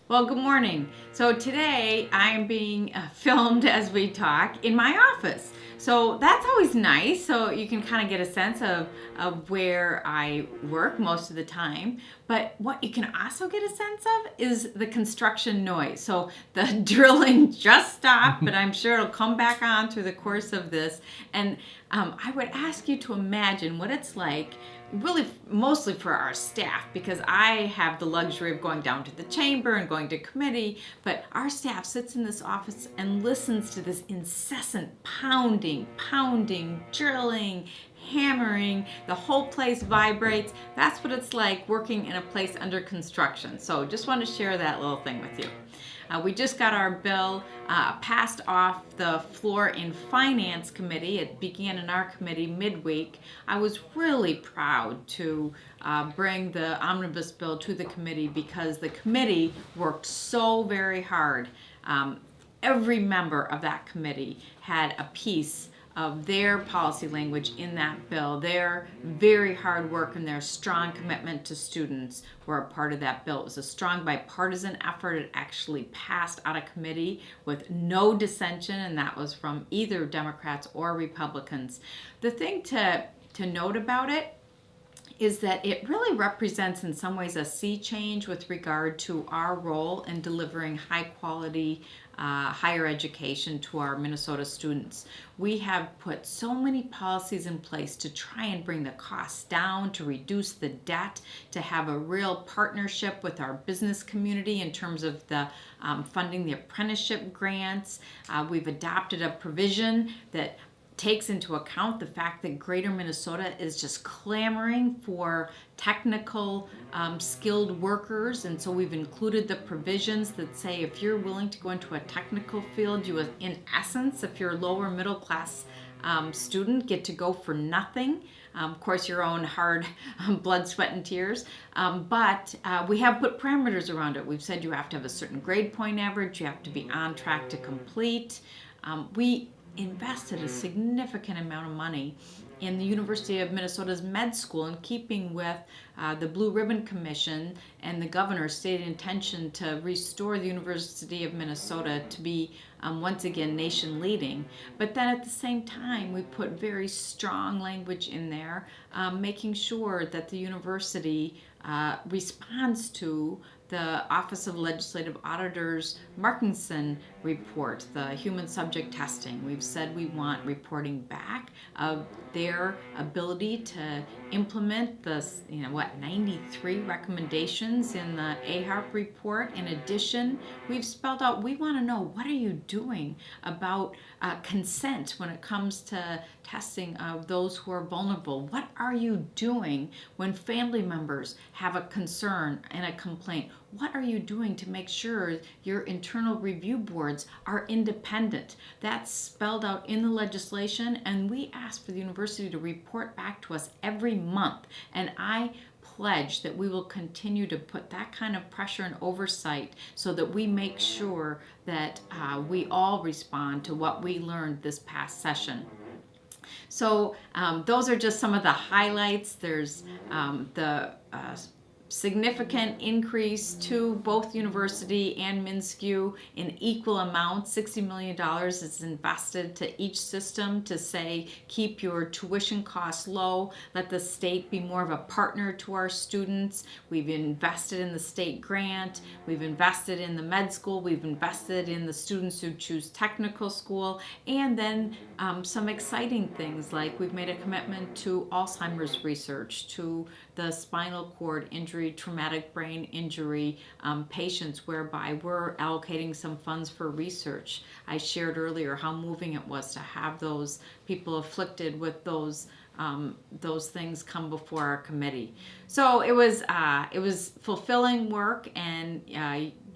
Well, good morning. So today I am being filmed as we talk in my office. So that's always nice. So you can kind of get a sense of where I work most of the time. But what you can also get a sense of is the construction noise. So the drilling just stopped, but I'm sure it'll come back on through the course of this. And I would ask you to imagine what it's like really mostly for our staff, because I have the luxury of going down to the chamber and going to committee, but our staff sits in this office and listens to this incessant pounding, drilling, hammering. The whole place vibrates. That's what it's like working in a place under construction. So just want to share that little thing with you. We just got our bill passed off the floor in Finance Committee. It began in our committee midweek. I was really proud to bring the omnibus bill to the committee because the committee worked so very hard. Every member of that committee had a piece of their policy language in that bill. Their very hard work and their strong commitment to students were a part of that bill. It was a strong bipartisan effort. It actually passed out of committee with no dissension, and that was from either Democrats or Republicans. The thing to note about it is that it really represents in some ways a sea change with regard to our role in delivering high quality higher education to our Minnesota students. We have put so many policies in place to try and bring the costs down, to reduce the debt, to have a real partnership with our business community in terms of the funding the apprenticeship grants. We've adopted a provision that takes into account the fact that greater Minnesota is just clamoring for technical skilled workers, and so we've included the provisions that say if you're willing to go into a technical field, you, in essence, if you're a lower middle class student, get to go for nothing. Of course, your own hard blood, sweat, and tears. But we have put parameters around it. We've said you have to have a certain grade point average, you have to be on track to complete. We invested a significant amount of money in the University of Minnesota's med school in keeping with the Blue Ribbon Commission and the governor's stated intention to restore the University of Minnesota to be once again nation leading. But then at the same time, we put very strong language in there, making sure that the university responds to the Office of Legislative Auditor's Markinson report, the human subject testing. We've said we want reporting back of their ability to implement the 93 recommendations in the AHARP report. In addition, we've spelled out, we want to know, what are you doing about consent when it comes to testing of those who are vulnerable? What are you doing when family members have a concern and a complaint? What are you doing to make sure your internal review boards are independent? That's spelled out in the legislation, and we ask for the university to report back to us every month. And I pledge that we will continue to put that kind of pressure and oversight so that we make sure that we all respond to what we learned this past session. So those are just some of the highlights. There's the significant increase to both university and MnSCU in equal amounts. $60 million is invested to each system to say, keep your tuition costs low, let the state be more of a partner to our students. We've invested in the state grant, we've invested in the med school, we've invested in the students who choose technical school, and then some exciting things like we've made a commitment to Alzheimer's research, to the spinal cord injury, traumatic brain injury patients, whereby we're allocating some funds for research. I shared earlier how moving it was to have those people afflicted with those things come before our committee. So it was fulfilling work, and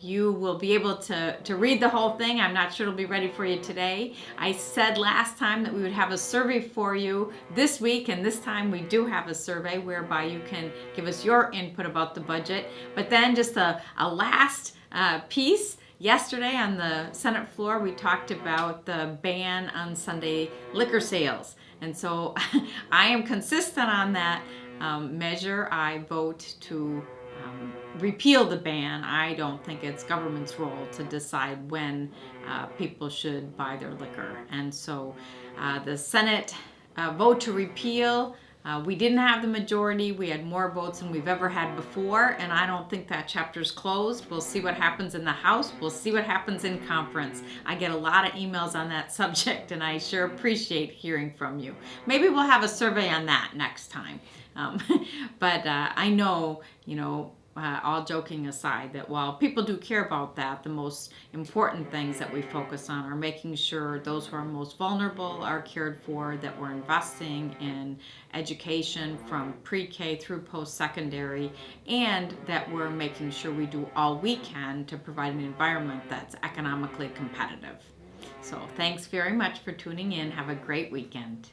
you will be able to read the whole thing. I'm not sure it'll be ready for you today. I said last time that we would have a survey for you this week, and this time we do have a survey whereby you can give us your input about the budget. But then just a last piece. Yesterday on the Senate floor, we talked about the ban on Sunday liquor sales. And so I am consistent on that measure. I vote to repeal the ban. I don't think it's government's role to decide when people should buy their liquor. And so the Senate vote to repeal, we didn't have the majority. We had more votes than we've ever had before, and I don't think that chapter's closed. We'll see what happens in the House. We'll see what happens in conference. I get a lot of emails on that subject, and I sure appreciate hearing from you. Maybe we'll have a survey on that next time. But I know, all joking aside, that while people do care about that, the most important things that we focus on are making sure those who are most vulnerable are cared for, that we're investing in education from pre-K through post-secondary, and that we're making sure we do all we can to provide an environment that's economically competitive. So thanks very much for tuning in. Have a great weekend.